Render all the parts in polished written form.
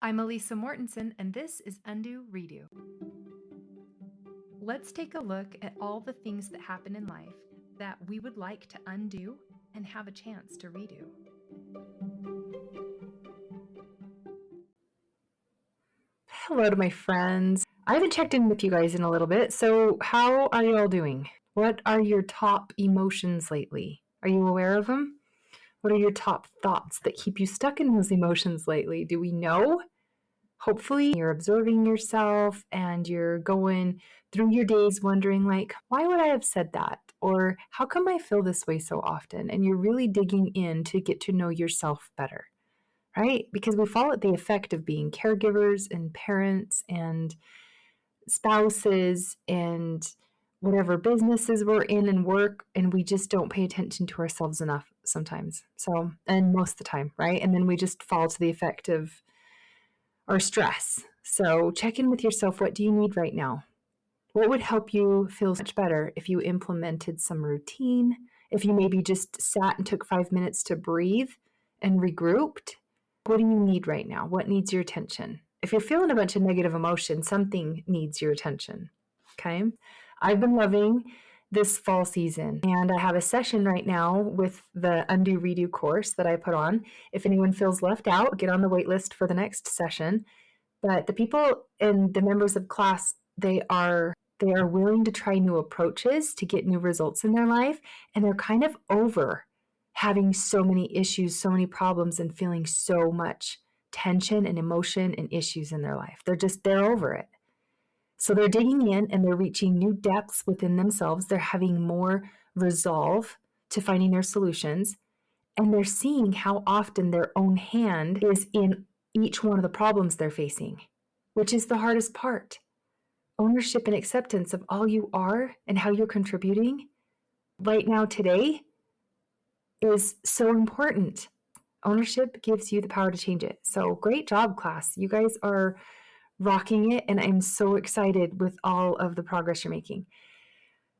I'm Elisa Mortensen, and this is UndoRedo. Let's take a look at all the things that happen in life that we would like to undo and have a chance to redo. Hello to my friends. I haven't checked in with you guys in a little bit, so how are you all doing? What are your top emotions lately? Are you aware of them? What are your top thoughts that keep you stuck in those emotions lately? Do we know? Hopefully you're observing yourself and you're going through your days wondering why would I have said that? Or how come I feel this way so often? And you're really digging in to get to know yourself better, right? Because we fall at the effect of being caregivers and parents and spouses and whatever businesses we're in and work, and we just don't pay attention to ourselves enough sometimes. And most of the time, right? And then we just fall to the effect of our stress. So check in with yourself. What do you need right now? What would help you feel much better if you implemented some routine? If you maybe just sat and took 5 minutes to breathe and regrouped? What do you need right now? What needs your attention? If you're feeling a bunch of negative emotion, something needs your attention. Okay? I've been loving this fall season, and I have a session right now with the UndoRedo course that I put on. If anyone feels left out, get on the wait list for the next session. But the people and the members of class, they are willing to try new approaches to get new results in their life, and they're kind of over having so many issues, so many problems, and feeling so much tension and emotion and issues in their life. They're over it. So they're digging in and they're reaching new depths within themselves. They're having more resolve to finding their solutions. And they're seeing how often their own hand is in each one of the problems they're facing, which is the hardest part. Ownership and acceptance of all you are and how you're contributing right now today is so important. Ownership gives you the power to change it. So great job, class. You guys are rocking it, and I'm so excited with all of the progress you're making.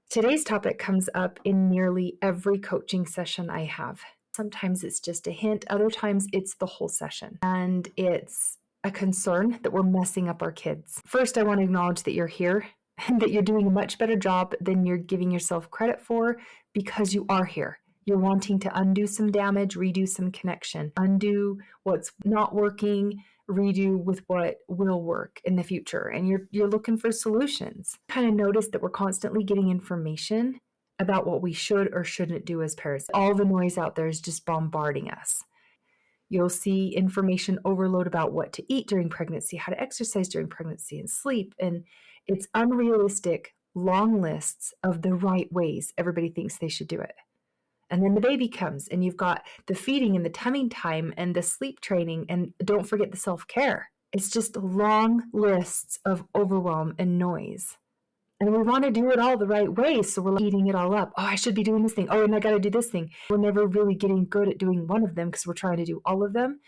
Today's topic comes up in nearly every coaching session I have. Sometimes it's just a hint, other times it's the whole session. And it's a concern that we're messing up our kids. First, I want to acknowledge that you're here and that you're doing a much better job than you're giving yourself credit for, because you are here. You're wanting to undo some damage, redo some connection, undo what's not working, redo with what will work in the future. And you're looking for solutions. Kind of notice that we're constantly getting information about what we should or shouldn't do as parents. All the noise out there is just bombarding us. You'll see information overload about what to eat during pregnancy, how to exercise during pregnancy and sleep. And it's unrealistic long lists of the right ways everybody thinks they should do it. And then the baby comes and you've got the feeding and the tummy time and the sleep training, and don't forget the self-care. It's just long lists of overwhelm and noise. And we want to do it all the right way, so we're eating it all up. Oh, I should be doing this thing. Oh, and I got to do this thing. We're never really getting good at doing one of them because we're trying to do all of them.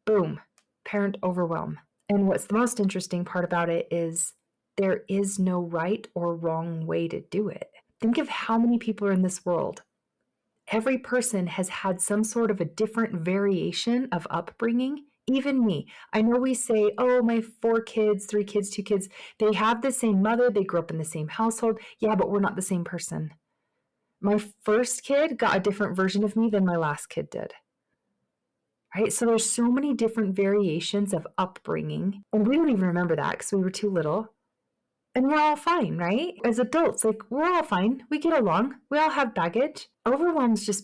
Boom, parent overwhelm. And what's the most interesting part about it is there is no right or wrong way to do it. Think of how many people are in this world. Every person has had some sort of a different variation of upbringing. Even me. I know we say, oh, my 4 kids, 3 kids, 2 kids, they have the same mother, they grew up in the same household. Yeah, but we're not the same person. My first kid got a different version of me than my last kid did. Right? So there's so many different variations of upbringing. And we don't even remember that because we were too little. And we're all fine, right? As adults, we're all fine. We get along. We all have baggage. Overwhelm is just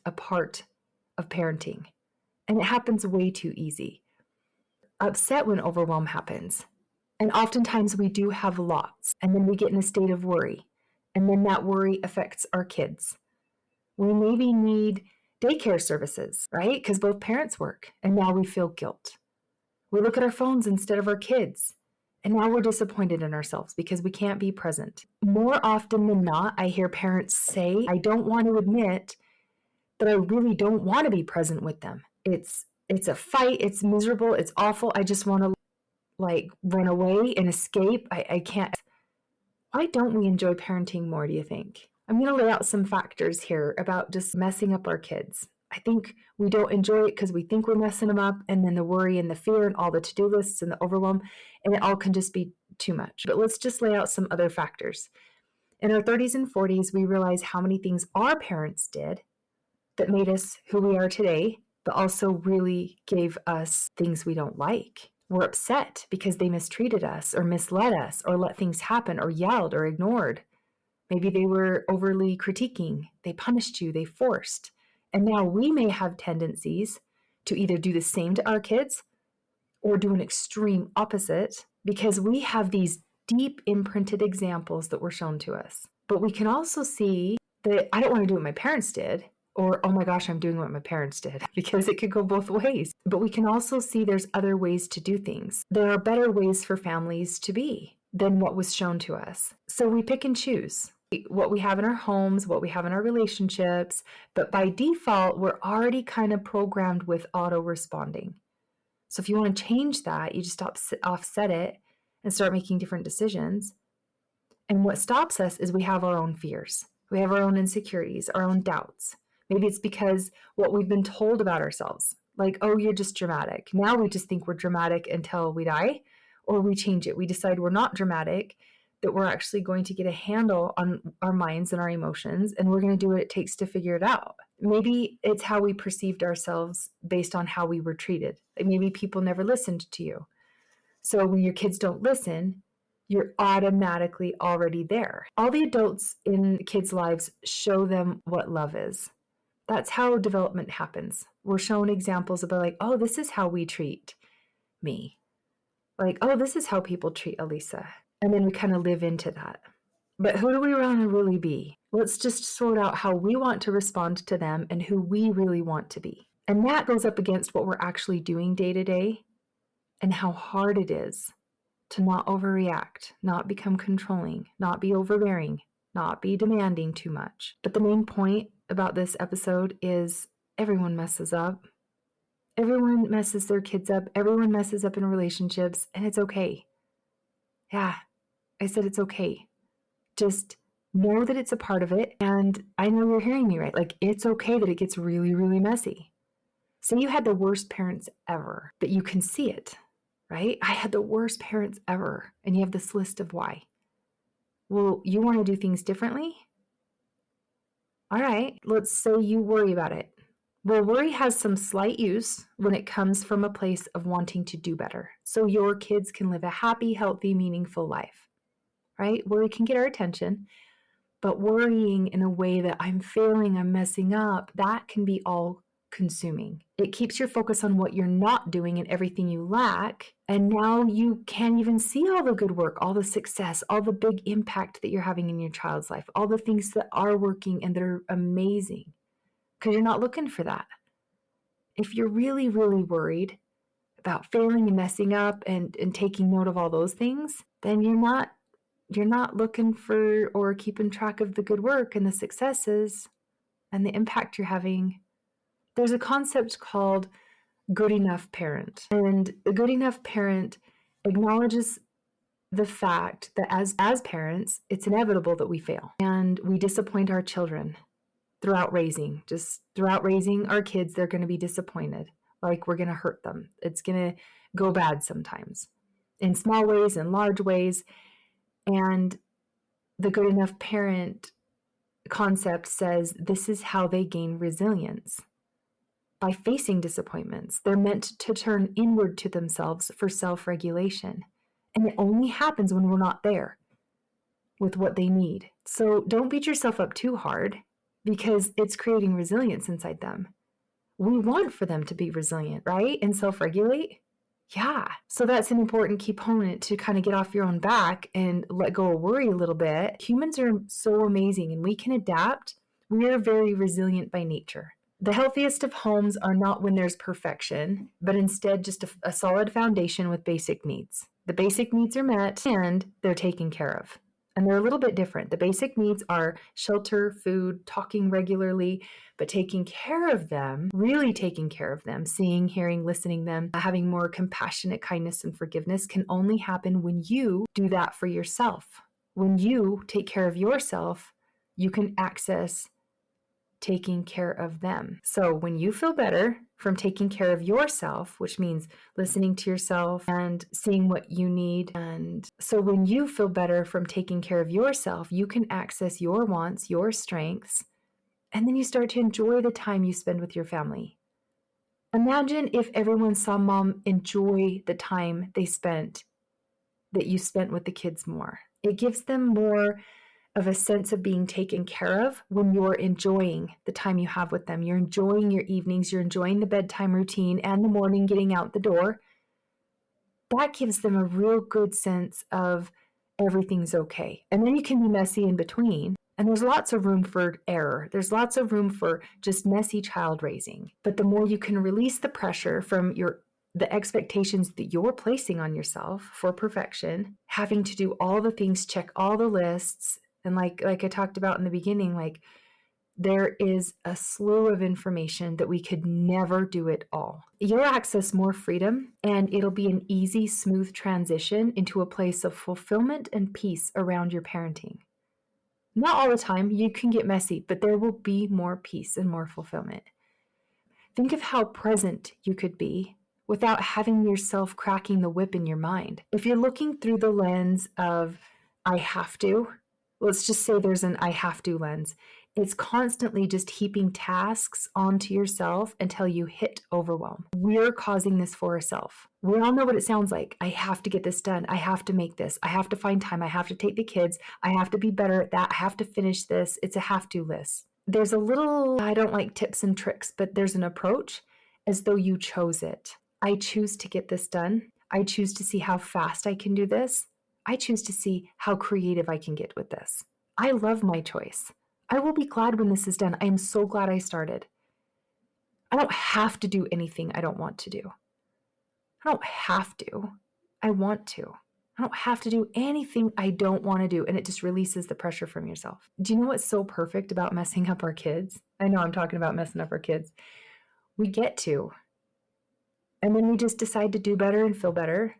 a part of parenting. And it happens way too easy. Upset when overwhelm happens. And oftentimes we do have lots. And then we get in a state of worry. And then that worry affects our kids. We maybe need daycare services, right? Because both parents work. And now we feel guilt. We look at our phones instead of our kids. And now we're disappointed in ourselves because we can't be present. More often than not, I hear parents say, I don't want to admit that I really don't want to be present with them. It's a fight. It's miserable. It's awful. I just want to run away and escape. I can't. Why don't we enjoy parenting more, do you think? I'm going to lay out some factors here about just messing up our kids. I think we don't enjoy it because we think we're messing them up, and then the worry and the fear and all the to-do lists and the overwhelm, and it all can just be too much. But let's just lay out some other factors. In our 30s and 40s, we realize how many things our parents did that made us who we are today, but also really gave us things we don't like. We're upset because they mistreated us or misled us or let things happen or yelled or ignored. Maybe they were overly critiquing, they punished you, they forced. And now we may have tendencies to either do the same to our kids or do an extreme opposite because we have these deep imprinted examples that were shown to us. But we can also see that I don't want to do what my parents did, or, oh my gosh, I'm doing what my parents did, because it could go both ways. But we can also see there's other ways to do things. There are better ways for families to be than what was shown to us. So we pick and choose what we have in our homes, what we have in our relationships, but by default, we're already kind of programmed with auto responding. So if you want to change that, you just offset it and start making different decisions. And what stops us is we have our own fears. We have our own insecurities, our own doubts. Maybe it's because what we've been told about ourselves, like, oh, you're just dramatic. Now we just think we're dramatic until we die, or we change it. We decide we're not dramatic, that we're actually going to get a handle on our minds and our emotions, and we're going to do what it takes to figure it out. Maybe it's how we perceived ourselves based on how we were treated. Like maybe people never listened to you. So when your kids don't listen, you're automatically already there. All the adults in kids' lives show them what love is. That's how development happens. We're shown examples of like, oh, this is how we treat me. Like, oh, this is how people treat Elisa. And then we kind of live into that. But who do we want to really be? Let's just sort out how we want to respond to them and who we really want to be. And that goes up against what we're actually doing day to day and how hard it is to not overreact, not become controlling, not be overbearing, not be demanding too much. But the main point about this episode is everyone messes up. Everyone messes their kids up. Everyone messes up in relationships, and it's okay. Yeah, I said it's okay. Just know that it's a part of it. And I know you're hearing me right. Like, it's okay that it gets really, really messy. Say you had the worst parents ever, but you can see it, right? I had the worst parents ever. And you have this list of why. Well, you want to do things differently? All right, let's say you worry about it. Well, worry has some slight use when it comes from a place of wanting to do better, so your kids can live a happy, healthy, meaningful life, right? Worry can get our attention, but worrying in a way that I'm failing, I'm messing up, that can be all consuming. It keeps your focus on what you're not doing and everything you lack. And now you can't even see all the good work, all the success, all the big impact that you're having in your child's life, all the things that are working and that are amazing, because you're not looking for that. If you're really, really worried about failing and messing up and taking note of all those things, then you're not looking for or keeping track of the good work and the successes and the impact you're having. There's a concept called good enough parent. And a good enough parent acknowledges the fact that as parents, it's inevitable that we fail and we disappoint our children throughout raising. Just throughout raising our kids, they're going to be disappointed. Like we're going to hurt them. It's going to go bad sometimes in small ways and large ways. And the good enough parent concept says this is how they gain resilience. By facing disappointments, they're meant to turn inward to themselves for self-regulation. And it only happens when we're not there with what they need. So don't beat yourself up too hard because it's creating resilience inside them. We want for them to be resilient, right? And self-regulate. Yeah. So that's an important component to kind of get off your own back and let go of worry a little bit. Humans are so amazing and we can adapt. We are very resilient by nature. The healthiest of homes are not when there's perfection, but instead just a solid foundation with basic needs. The basic needs are met and they're taken care of. And they're a little bit different. The basic needs are shelter, food, talking regularly, but taking care of them, really taking care of them, seeing, hearing, listening them, having more compassionate kindness and forgiveness can only happen when you do that for yourself. When you take care of yourself, you can access taking care of them. So when you feel better from taking care of yourself, which means listening to yourself and seeing what you need. And so when you feel better from taking care of yourself, you can access your wants, your strengths, and then you start to enjoy the time you spend with your family. Imagine if everyone saw mom enjoy the time that you spent with the kids more. It gives them more of a sense of being taken care of when you're enjoying the time you have with them. You're enjoying your evenings, you're enjoying the bedtime routine and the morning getting out the door. That gives them a real good sense of everything's okay. And then you can be messy in between. And there's lots of room for error. There's lots of room for just messy child raising. But the more you can release the pressure from the expectations that you're placing on yourself for perfection, having to do all the things, check all the lists, and like I talked about in the beginning, like there is a slew of information that we could never do it all. You'll access more freedom, and it'll be an easy, smooth transition into a place of fulfillment and peace around your parenting. Not all the time, you can get messy, but there will be more peace and more fulfillment. Think of how present you could be without having yourself cracking the whip in your mind. If you're looking through the lens of, I have to, let's just say there's an I have to lens. It's constantly just heaping tasks onto yourself until you hit overwhelm. We're causing this for ourselves. We all know what it sounds like. I have to get this done. I have to make this. I have to find time. I have to take the kids. I have to be better at that. I have to finish this. It's a have to list. There's a little, I don't like tips and tricks, but there's an approach as though you chose it. I choose to get this done. I choose to see how fast I can do this. I choose to see how creative I can get with this. I love my choice. I will be glad when this is done. I am so glad I started. I don't have to do anything I don't want to do. I don't have to. I want to. I don't have to do anything I don't want to do, and it just releases the pressure from yourself. Do you know what's so perfect about messing up our kids? I know I'm talking about messing up our kids. We get to. And then we just decide to do better and feel better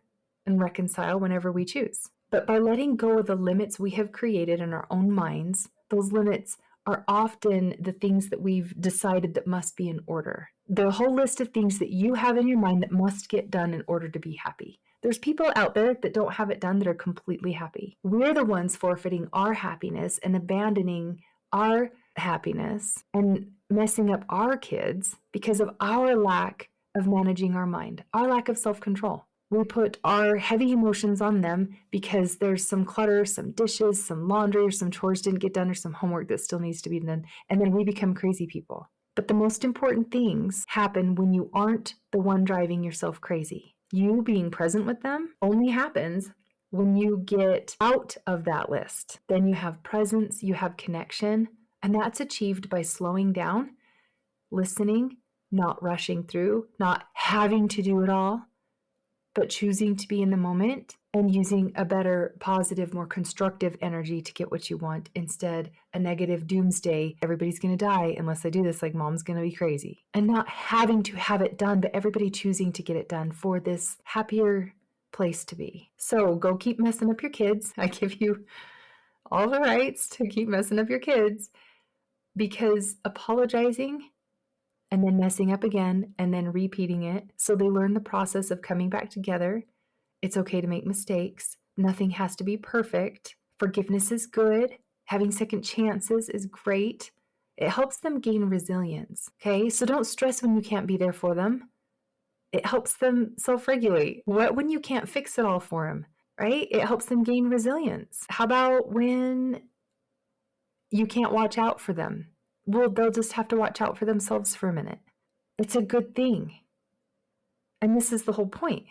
and reconcile whenever we choose. But by letting go of the limits we have created in our own minds, those limits are often the things that we've decided that must be in order. The whole list of things that you have in your mind that must get done in order to be happy. There's people out there that don't have it done that are completely happy. We're the ones forfeiting our happiness and abandoning our happiness and messing up our kids because of our lack of managing our mind, our lack of self-control. We put our heavy emotions on them because there's some clutter, some dishes, some laundry, or some chores didn't get done, or some homework that still needs to be done. And then we become crazy people. But the most important things happen when you aren't the one driving yourself crazy. You being present with them only happens when you get out of that list. Then you have presence, you have connection, and that's achieved by slowing down, listening, not rushing through, not having to do it all, but choosing to be in the moment and using a better, positive, more constructive energy to get what you want instead a negative doomsday, everybody's going to die unless I do this, like mom's going to be crazy. And not having to have it done, but everybody choosing to get it done for this happier place to be. So go keep messing up your kids. I give you all the rights to keep messing up your kids, because apologizing and then messing up again, and then repeating it, so they learn the process of coming back together. It's okay to make mistakes. Nothing has to be perfect. Forgiveness is good. Having second chances is great. It helps them gain resilience, okay? So don't stress when you can't be there for them. It helps them self-regulate. What when you can't fix it all for them, right? It helps them gain resilience. How about when you can't watch out for them? Well, they'll just have to watch out for themselves for a minute. It's a good thing. And this is the whole point.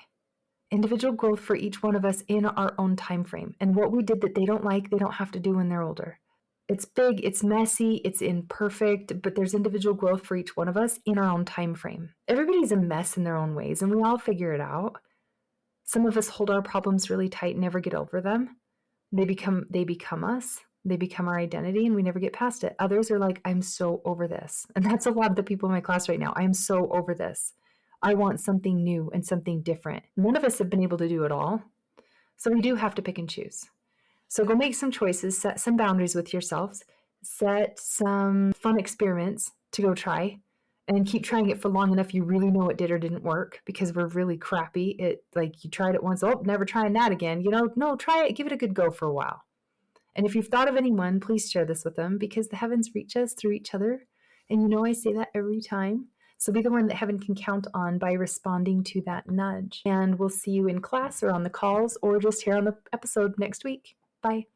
Individual growth for each one of us in our own time frame. And what we did that they don't like, they don't have to do when they're older. It's big, it's messy, it's imperfect, but there's individual growth for each one of us in our own time frame. Everybody's a mess in their own ways, and we all figure it out. Some of us hold our problems really tight and never get over them. They become us. They become our identity, and we never get past it. Others are like, I'm so over this. And that's a lot of the people in my class right now. I am so over this. I want something new and something different. None of us have been able to do it all. So we do have to pick and choose. So go make some choices, set some boundaries with yourselves, set some fun experiments to go try and keep trying it for long enough you really know it did or didn't work, because we're really crappy. It like you tried it once, oh, never trying that again. No, try it, give it a good go for a while. And if you've thought of anyone, please share this with them, because the heavens reach us through each other. And I say that every time. So be the one that heaven can count on by responding to that nudge. And we'll see you in class or on the calls or just here on the episode next week. Bye.